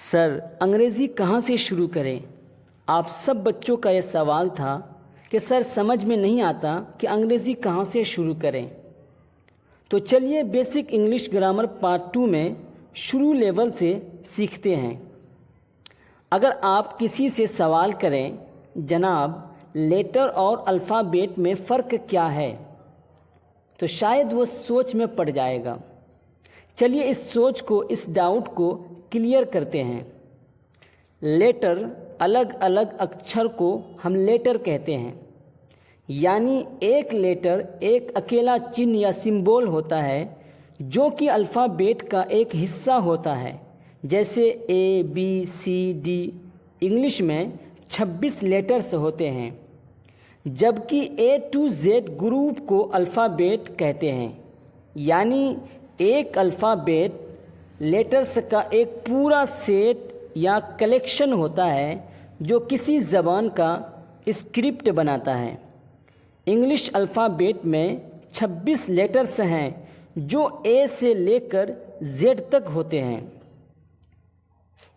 Sir, अंग्रेज़ी कहाँ से शुरू करें? आप सब बच्चों का यह सवाल था कि सर समझ में नहीं आता कि अंग्रेज़ी कहाँ से शुरू करें। तो चलिए बेसिक इंग्लिश ग्रामर पार्ट 2 में शुरू लेवल से सीखते हैं। अगर आप किसी से सवाल करें, जनाब लेटर और अल्फ़ाबेट में फ़र्क क्या है, तो शायद वो सोच में पड़ जाएगा। चलिए इस सोच को, इस डाउट को क्लियर करते हैं। लेटर, अलग अलग अक्षर को हम लेटर कहते हैं, यानी एक लेटर एक अकेला चिन्ह या सिंबल होता है जो कि अल्फ़ाबेट का एक हिस्सा होता है। जैसे A B C D English में 26 लेटर्स होते हैं, जबकि ए टू जेड ग्रुप को अल्फ़ाबेट कहते हैं, यानी एक अल्फ़ाबेट लेटर्स का एक पूरा सेट या कलेक्शन होता है जो किसी ज़बान का स्क्रिप्ट बनाता है। इंग्लिश अल्फ़ाबेट में 26 लेटर्स हैं जो ए से लेकर जेड तक होते हैं,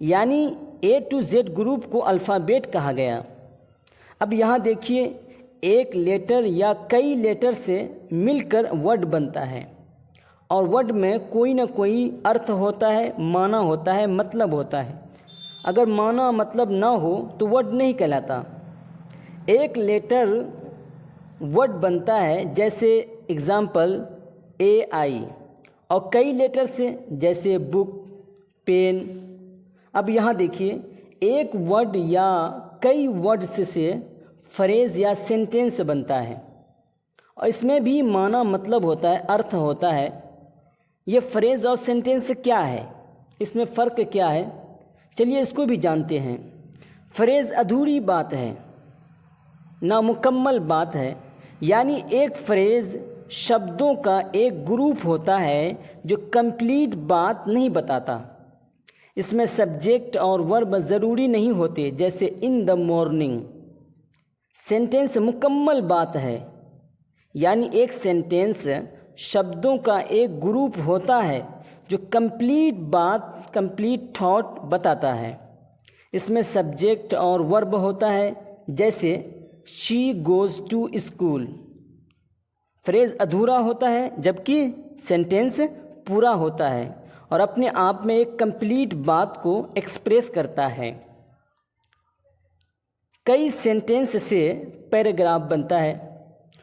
यानी ए टू जेड ग्रुप को अल्फ़ाबेट कहा गया। अब यहाँ देखिए, एक लेटर या कई लेटर से मिलकर वर्ड बनता है और वर्ड में कोई ना कोई अर्थ होता है, माना होता है, मतलब होता है। अगर माना मतलब ना हो तो वर्ड नहीं कहलाता। एक लेटर वर्ड बनता है, जैसे एग्ज़ाम्पल ए आई, और कई लेटर से जैसे बुक, पेन। अब यहाँ देखिए, एक वर्ड या कई वर्ड्स से फ्रेज़ या सेंटेंस बनता है और इसमें भी माना मतलब होता है, अर्थ होता है। ये फ्रेज़ और सेंटेंस क्या है, इसमें फ़र्क क्या है, चलिए इसको भी जानते हैं। फ्रेज़ अधूरी बात है, नामुकम्मल बात है, यानी एक फ्रेज़ शब्दों का एक ग्रुप होता है जो कंप्लीट बात नहीं बताता। इसमें सब्जेक्ट और वर्ब ज़रूरी नहीं होते, जैसे इन द मॉर्निंग। सेंटेंस मुकम्मल बात है, यानी एक सेंटेंस शब्दों का एक ग्रुप होता है जो कंप्लीट बात, कंप्लीट थॉट बताता है। इसमें सब्जेक्ट और वर्ब होता है, जैसे she goes to school. Phrase अधूरा होता है जबकि सेंटेंस पूरा होता है और अपने आप में एक कंप्लीट बात को एक्सप्रेस करता है। कई सेंटेंस से पैराग्राफ बनता है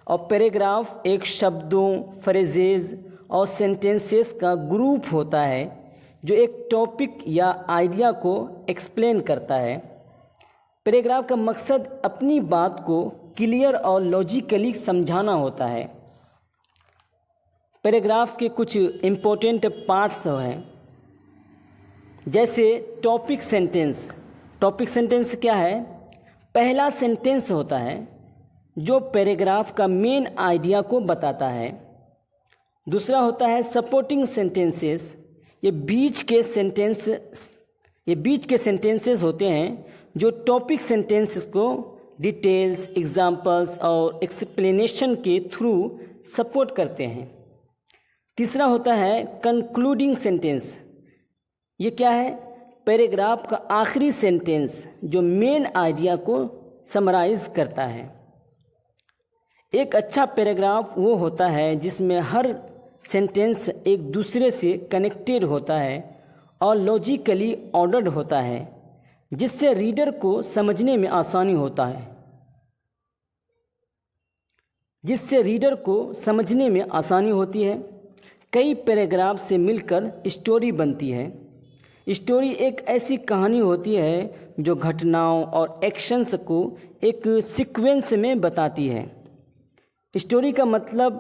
और पैराग्राफ एक शब्दों, फ्रेजेज और सेंटेंसेस का ग्रुप होता है जो एक टॉपिक या आइडिया को एक्सप्लेन करता है। पैराग्राफ का मकसद अपनी बात को क्लियर और लॉजिकली समझाना होता है। पैराग्राफ के कुछ इम्पोर्टेंट पार्ट्स हैं, जैसे टॉपिक सेंटेंस। टॉपिक सेंटेंस क्या है? पहला सेंटेंस होता है जो पैराग्राफ का मेन आइडिया को बताता है। दूसरा होता है सपोर्टिंग सेंटेंसेस। ये बीच के सेंटेंसेस होते हैं जो टॉपिक सेंटेंसेस को डिटेल्स, एग्जाम्पल्स और एक्सप्लेनेशन के थ्रू सपोर्ट करते हैं। तीसरा होता है कंक्लूडिंग सेंटेंस। ये क्या है? पैराग्राफ का आखिरी सेंटेंस जो मेन आइडिया को समराइज करता है। एक अच्छा पैराग्राफ वो होता है जिसमें हर सेंटेंस एक दूसरे से कनेक्टेड होता है और लॉजिकली ऑर्डर्ड होता है, जिससे रीडर को समझने में आसानी होती है। कई पैराग्राफ से मिलकर स्टोरी बनती है। स्टोरी एक ऐसी कहानी होती है जो घटनाओं और एक्शंस को एक सीक्वेंस में बताती है। स्टोरी का मतलब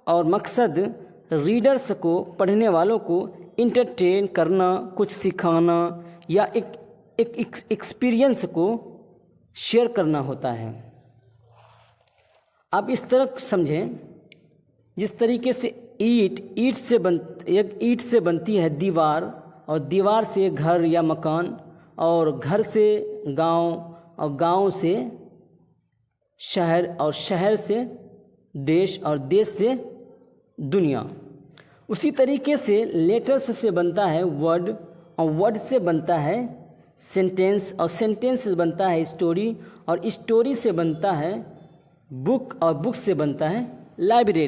और मकसद रीडर्स को, पढ़ने वालों को इंटरटेन करना, कुछ सिखाना या एक एक्सपीरियंस को शेयर करना होता है। आप इस तरह समझें, जिस तरीके से ईंट से बनती है दीवार, और दीवार से घर या मकान, और घर से गांव, और गांव से शहर, और शहर से देश, और देश से दुनिया। उसी तरीके से लेटर्स से बनता है वर्ड, और वर्ड से बनता है सेंटेंस, और सेंटेंस से बनता है स्टोरी, और स्टोरी से बनता है बुक, और बुक से बनता है लाइब्रेरी।